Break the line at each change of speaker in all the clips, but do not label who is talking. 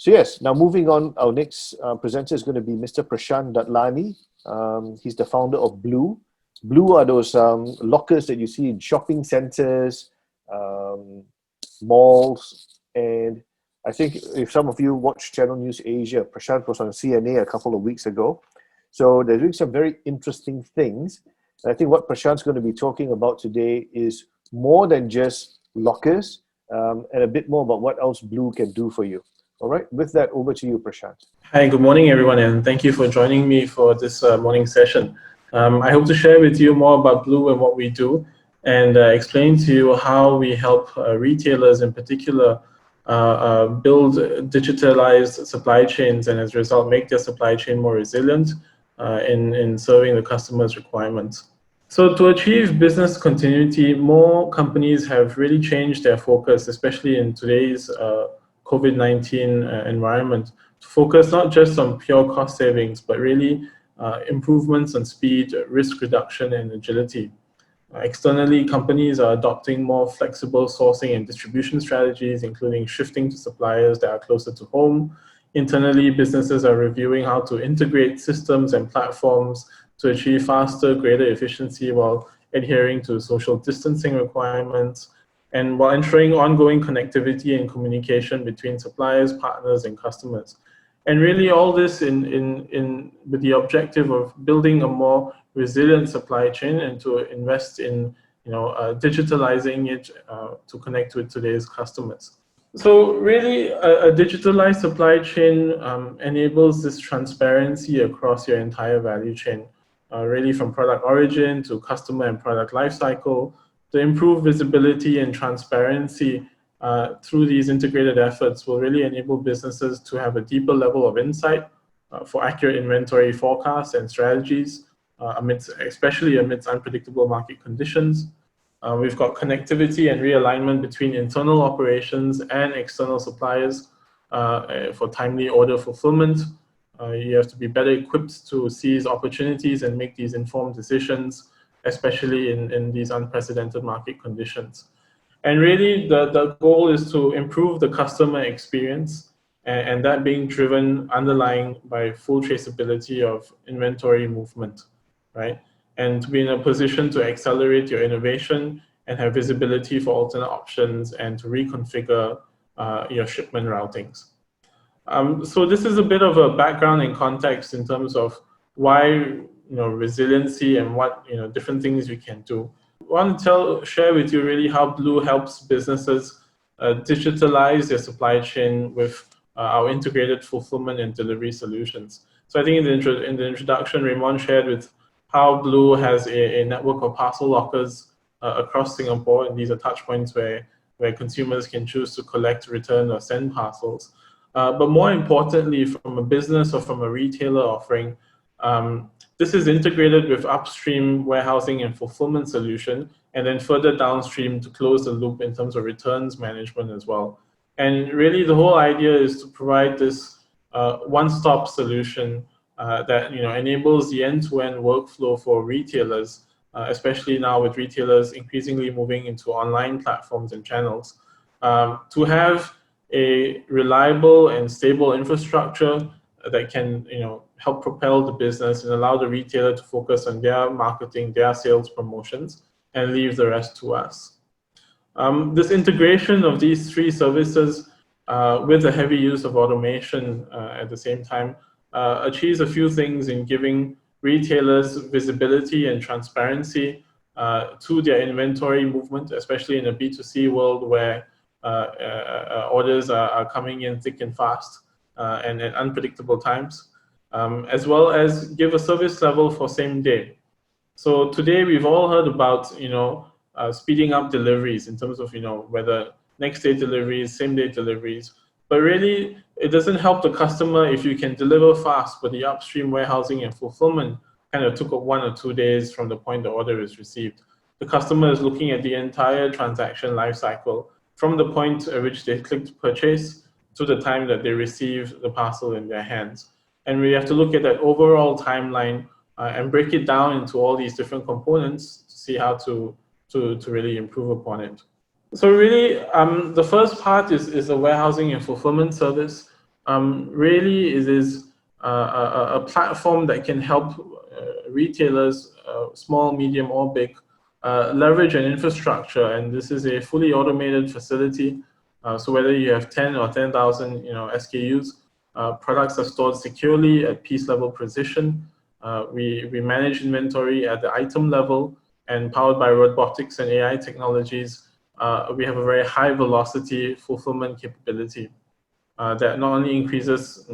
So yes, now moving on, our next presenter is going to be Mr. Prashant Dadlani. He's the founder of Blue. Blue are those lockers that you see in shopping centers, malls, and I think if some of you watch Channel News Asia, Prashant was on CNA a couple of weeks ago. So they're doing some very interesting things. And I think what Prashant's going to be talking about today is more than just lockers, and a bit more about what else Blue can do for you. All right, with that, over to you, Prashant.
Hi, good morning, everyone, and thank you for joining me for this morning session. I hope to share with you more about Blue and what we do, and explain to you how we help retailers in particular build digitalized supply chains, and as a result make their supply chain more resilient in serving the customer's requirements. So to achieve business continuity, more companies have really changed their focus, especially in today's COVID-19 environment, to focus not just on pure cost savings, but really improvements on speed, risk reduction, and agility. Externally, companies are adopting more flexible sourcing and distribution strategies, including shifting to suppliers that are closer to home. Internally, businesses are reviewing how to integrate systems and platforms to achieve faster, greater efficiency while adhering to social distancing requirements, and while ensuring ongoing connectivity and communication between suppliers, partners, and customers. And really all this with the objective of building a more resilient supply chain and to invest in digitalizing it to connect with today's customers. So really a digitalized supply chain enables this transparency across your entire value chain, really from product origin to customer and product lifecycle. The improved visibility and transparency through these integrated efforts will really enable businesses to have a deeper level of insight for accurate inventory forecasts and strategies, especially amidst unpredictable market conditions. We've got connectivity and realignment between internal operations and external suppliers for timely order fulfillment. You have to be better equipped to seize opportunities and make these informed decisions, especially in these unprecedented market conditions. And really, the goal is to improve the customer experience, and that being driven underlying by full traceability of inventory movement, right? And to be in a position to accelerate your innovation and have visibility for alternate options and to reconfigure your shipment routings. So this is a bit of a background and context in terms of why resiliency and what different things we can do. I want to share with you really how Blue helps businesses digitalize their supply chain with our integrated fulfillment and delivery solutions. So I think in the introduction, Raymond shared with how Blue has a network of parcel lockers across Singapore, and these are touch points where consumers can choose to collect, return, or send parcels. But more importantly, from a business or from a retailer offering, this is integrated with upstream warehousing and fulfillment solution, and then further downstream to close the loop in terms of returns management as well. And really the whole idea is to provide this one-stop solution that enables the end-to-end workflow for retailers, especially now with retailers increasingly moving into online platforms and channels, to have a reliable and stable infrastructure that can help propel the business and allow the retailer to focus on their marketing, their sales promotions, and leave the rest to us. This integration of these three services with a heavy use of automation at the same time achieves a few things in giving retailers visibility and transparency to their inventory movement, especially in a B2C world where orders are coming in thick and fast and at unpredictable times, as well as give a service level for same day. So today we've all heard about speeding up deliveries in terms of whether next day deliveries, same day deliveries, but really it doesn't help the customer if you can deliver fast, but the upstream warehousing and fulfillment kind of took up 1 or 2 days from the point the order is received. The customer is looking at the entire transaction lifecycle from the point at which they click to purchase to the time that they receive the parcel in their hands. And we have to look at that overall timeline and break it down into all these different components to see how to really improve upon it. So really, the first part is a warehousing and fulfillment service. really it is a platform that can help retailers, small, medium, or big, leverage an infrastructure. And this is a fully automated facility. So whether you have 10 or 10,000, SKUs, products are stored securely at piece level precision. We manage inventory at the item level, and powered by robotics and AI technologies, we have a very high velocity fulfillment capability that not only increases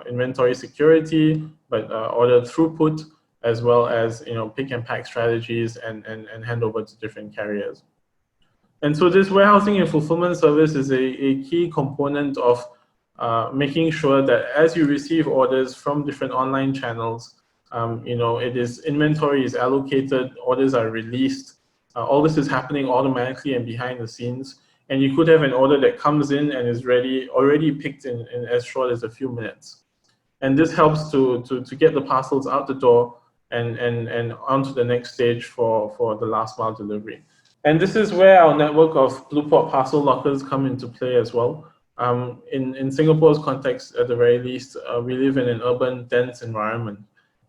inventory security, but order throughput, as well as pick and pack strategies and handover to different carriers. And so this warehousing and fulfillment service is a key component of making sure that as you receive orders from different online channels, inventory is allocated, orders are released. All this is happening automatically and behind the scenes. And you could have an order that comes in and is already picked in as short as a few minutes. And this helps to get the parcels out the door and onto the next stage for the last mile delivery. And this is where our network of Blueport parcel lockers come into play as well. In Singapore's context, at the very least, we live in an urban, dense environment.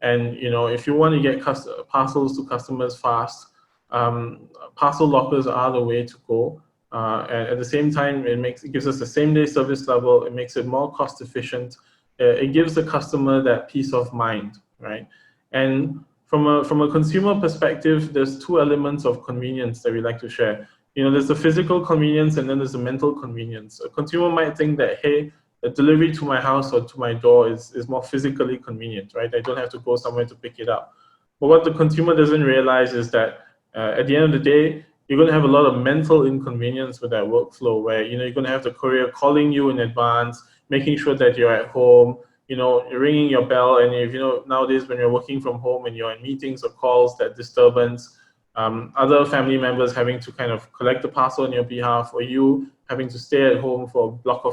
And if you want to get parcels to customers fast, parcel lockers are the way to go. And at the same time, it gives us the same-day service level. It makes it more cost-efficient. It gives the customer that peace of mind, right? And from a consumer perspective, there's two elements of convenience that we like to share. There's the physical convenience, and then there's the mental convenience. A consumer might think that, hey, the delivery to my house or to my door is more physically convenient, right? I don't have to go somewhere to pick it up. But what the consumer doesn't realize is that at the end of the day, you're going to have a lot of mental inconvenience with that workflow, where you're going to have the courier calling you in advance, making sure that you're at home, ringing your bell. And if nowadays when you're working from home and you're in meetings or calls, that disturbance, other family members having to kind of collect the parcel on your behalf, or you having to stay at home for a block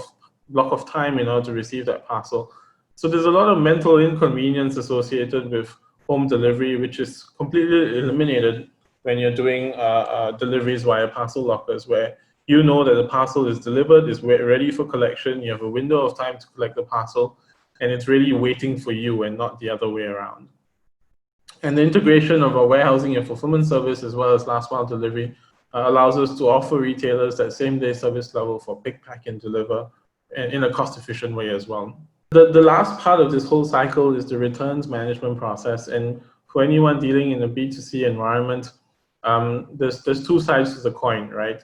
of time in order to receive that parcel. So there's a lot of mental inconvenience associated with home delivery, which is completely eliminated when you're doing deliveries via parcel lockers, where you know that the parcel is delivered, is ready for collection, you have a window of time to collect the parcel, and it's really waiting for you and not the other way around. And the integration of our warehousing and fulfillment service, as well as last mile delivery, allows us to offer retailers that same-day service level for pick, pack, and deliver in a cost-efficient way as well. The last part of this whole cycle is the returns management process. And for anyone dealing in a B2C environment, there's two sides to the coin, right?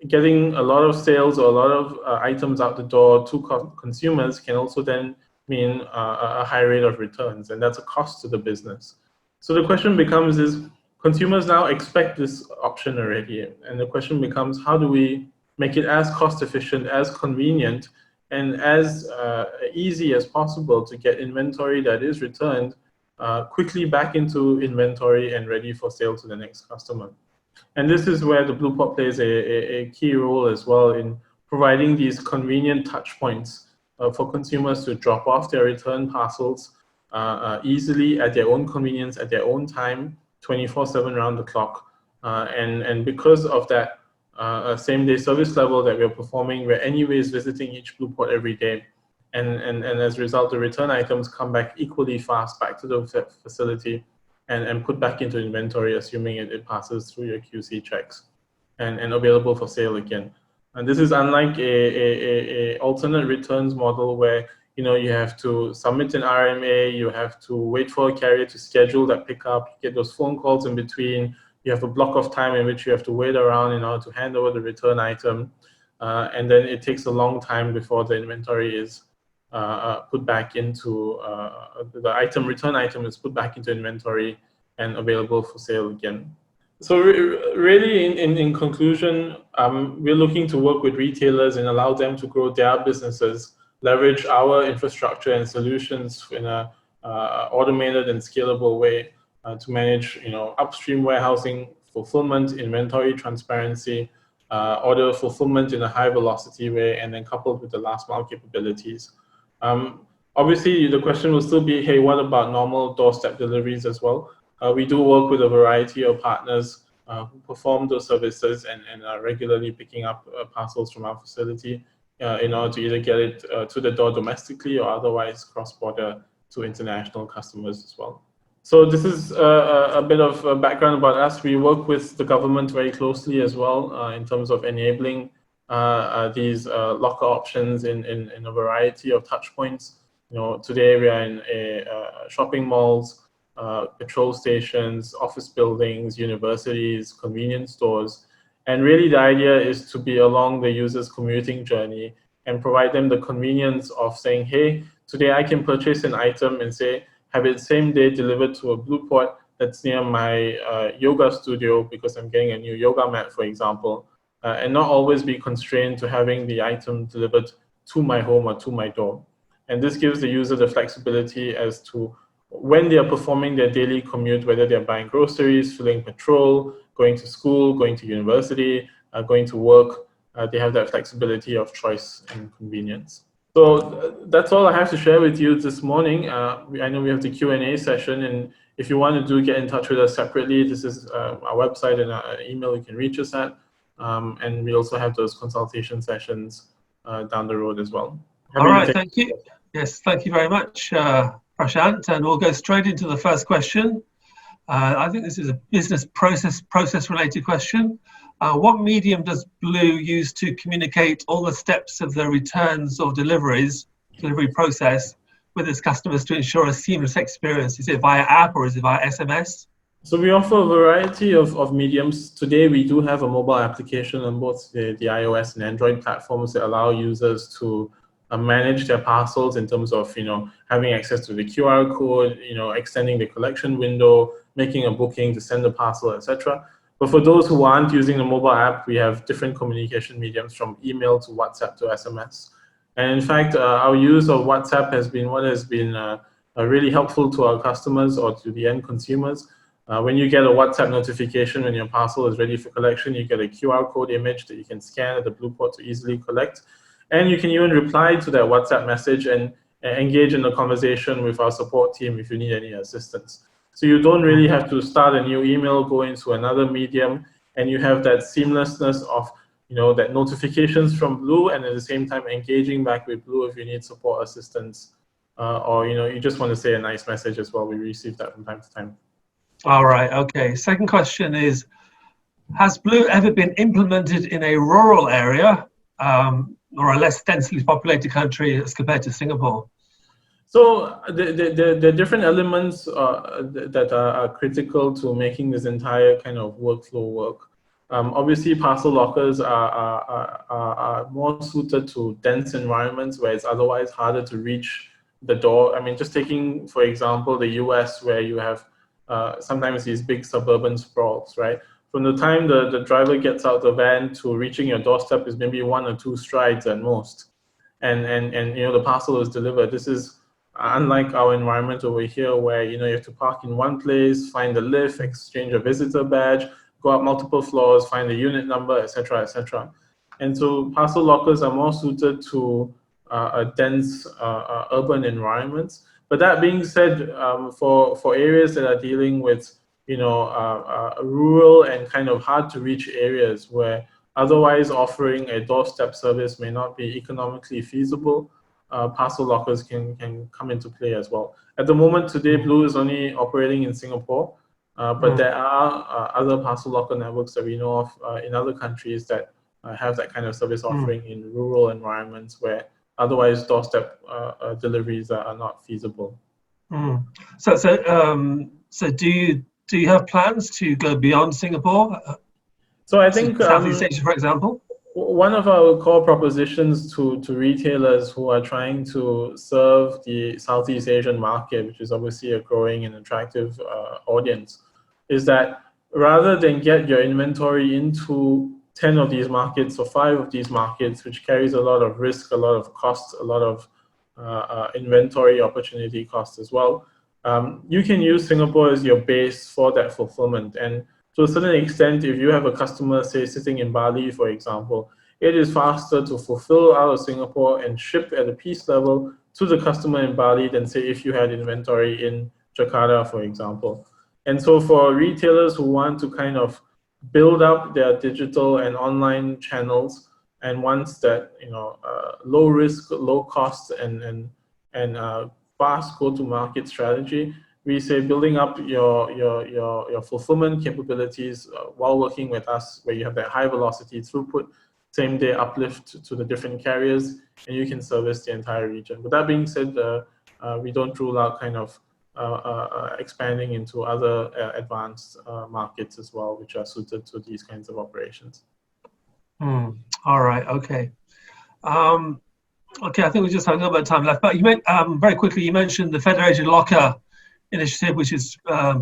Getting a lot of sales or a lot of items out the door to consumers can also then mean a high rate of returns, and that's a cost to the business. So the question becomes is, consumers now expect this option already, and the question becomes, how do we make it as cost efficient, as convenient, and as easy as possible to get inventory that is returned quickly back into inventory and ready for sale to the next customer. And this is where the Blueport plays a key role as well in providing these convenient touch points for consumers to drop off their return parcels easily at their own convenience, at their own time, 24/7 round the clock. And because of that same-day service level that we're performing, we're anyways visiting each Blueport every day. And as a result, the return items come back equally fast back to the facility and put back into inventory, assuming it passes through your QC checks and available for sale again. And this is unlike a alternate returns model where you have to submit an RMA, you have to wait for a carrier to schedule that pickup, you get those phone calls in between, you have a block of time in which you have to wait around in order to hand over the return item, and then it takes a long time before the inventory is put back into, the return item is put back into inventory and available for sale again. So really, in conclusion, we're looking to work with retailers and allow them to grow their businesses, leverage our infrastructure and solutions in a automated and scalable way to manage, upstream warehousing, fulfillment, inventory transparency, order fulfillment in a high velocity way, and then coupled with the last mile capabilities. Obviously, the question will still be, hey, what about normal doorstep deliveries as well? We do work with a variety of partners who perform those services and are regularly picking up parcels from our facility. in order to either get it to the door domestically or otherwise cross-border to international customers as well. So this is a bit of a background about us. We work with the government very closely as well in terms of enabling these locker options in a variety of touch points. Today we are in shopping malls, petrol stations, office buildings, universities, convenience stores. And really the idea is to be along the user's commuting journey and provide them the convenience of saying, hey, today I can purchase an item and say, have it same day delivered to a blue port that's near my yoga studio because I'm getting a new yoga mat, for example, and not always be constrained to having the item delivered to my home or to my door. And this gives the user the flexibility as to when they are performing their daily commute, whether they're buying groceries, filling petrol, going to school, going to university, going to work, they have that flexibility of choice and convenience. So that's all I have to share with you this morning. I know we have the Q&A session, and if you want to get in touch with us separately, this is our website and our email you can reach us at. And we also have those consultation sessions down the road as well.
All right, thank you. Yes, thank you very much, Prashant. And we'll go straight into the first question. I think this is a business process related question. What medium does Blue use to communicate all the steps of the returns or delivery process with its customers to ensure a seamless experience? Is it via app or is it via SMS?
So we offer a variety of mediums. Today we do have a mobile application on both the iOS and Android platforms that allow users to manage their parcels in terms of having access to the QR code, extending the collection window, making a booking to send a parcel, etc. But for those who aren't using the mobile app, we have different communication mediums from email to WhatsApp to SMS. And in fact, our use of WhatsApp has been what has been really helpful to our customers or to the end consumers. When you get a WhatsApp notification when your parcel is ready for collection, you get a QR code image that you can scan at the blue port to easily collect. And you can even reply to that WhatsApp message and engage in a conversation with our support team if you need any assistance. So you don't really have to start a new email, go into another medium, and you have that seamlessness of that notifications from Blue, and at the same time engaging back with Blue if you need support assistance, or you just want to say a nice message as well. We receive that from time to time.
All right, okay. Second question is, has Blue ever been implemented in a rural area or a less densely populated country as compared to Singapore?
So the different elements that are critical to making this entire kind of workflow work. Obviously, parcel lockers are more suited to dense environments where it's otherwise harder to reach the door. I mean, just taking, for example, the US, where you have sometimes these big suburban sprawls, right? From the time the driver gets out the van to reaching your doorstep is maybe 1 or 2 strides at most. And the parcel is delivered. This is unlike our environment over here where you have to park in one place, find a lift, exchange a visitor badge, go up multiple floors, find the unit number, etc., etc. And so parcel lockers are more suited to a dense urban environments. But that being said, for areas that are dealing with rural and kind of hard to reach areas where otherwise offering a doorstep service may not be economically feasible, parcel lockers can come into play as well. At the moment today, Blue is only operating in Singapore, but there are other parcel locker networks that we know of in other countries that have that kind of service offering in rural environments where otherwise doorstep deliveries are not feasible.
So do you have plans to go beyond Singapore?
So I think
Southeast Asia, for example.
One of our core propositions to retailers who are trying to serve the Southeast Asian market, which is obviously a growing and attractive audience, is that rather than get your inventory into 10 of these markets or 5 of these markets, which carries a lot of risk, a lot of costs, a lot of inventory opportunity costs as well, you can use Singapore as your base for that fulfillment. And to a certain extent, if you have a customer, say, sitting in Bali, for example, it is faster to fulfill out of Singapore and ship at a piece level to the customer in Bali than, say, if you had inventory in Jakarta, for example. And so for retailers who want to kind of build up their digital and online channels and wants that low risk, low cost, and fast go-to-market strategy, we say building up your fulfillment capabilities while working with us, where you have that high velocity throughput, same day uplift to the different carriers, and you can service the entire region. With that being said, we don't rule out kind of expanding into other advanced markets as well, which are suited to these kinds of operations.
All right. Okay. Okay. I think we just have a little bit of time left. But you very quickly. You mentioned the Federated Locker initiative, which has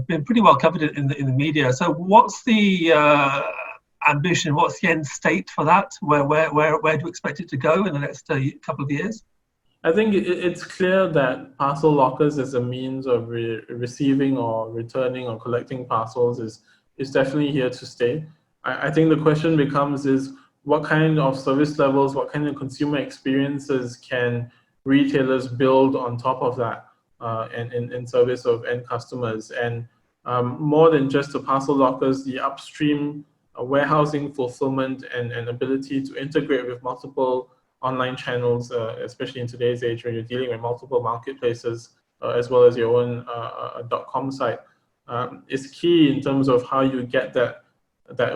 been pretty well covered in the media. So, what's the ambition? What's the end state for that? Where do you expect it to go in the next couple of years?
I think it's clear that parcel lockers as a means of receiving or returning or collecting parcels is definitely here to stay. I think the question becomes is what kind of service levels, what kind of consumer experiences can retailers build on top of that in service of end customers? And more than just the parcel lockers, the upstream warehousing, fulfillment, and ability to integrate with multiple online channels, especially in today's age where you're dealing with multiple marketplaces, as well as your own .com site, is key in terms of how you get that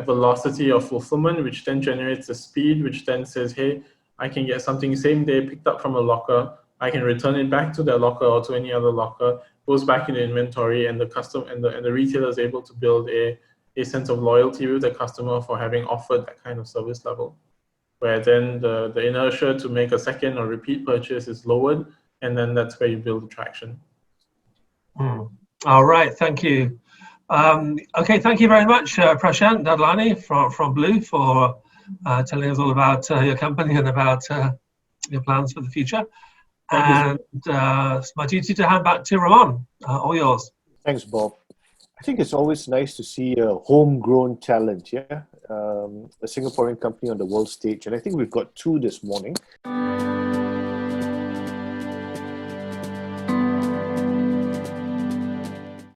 velocity of fulfillment, which then generates the speed, which then says, hey, I can get something same day picked up from a locker, I can return it back to that locker or to any other locker, goes back in the inventory, and the customer and the retailer is able to build a sense of loyalty with the customer for having offered that kind of service level, where then the inertia to make a second or repeat purchase is lowered, and then that's where you build the traction.
All right, thank you. Okay, thank you very much, Prashant Dadlani from Blue, for telling us all about your company and about your plans for the future. And it's my duty to hand back to Ramon. All yours.
Thanks, Bob. I think it's always nice to see a homegrown talent, a Singaporean company on the world stage. And I think we've got two this morning.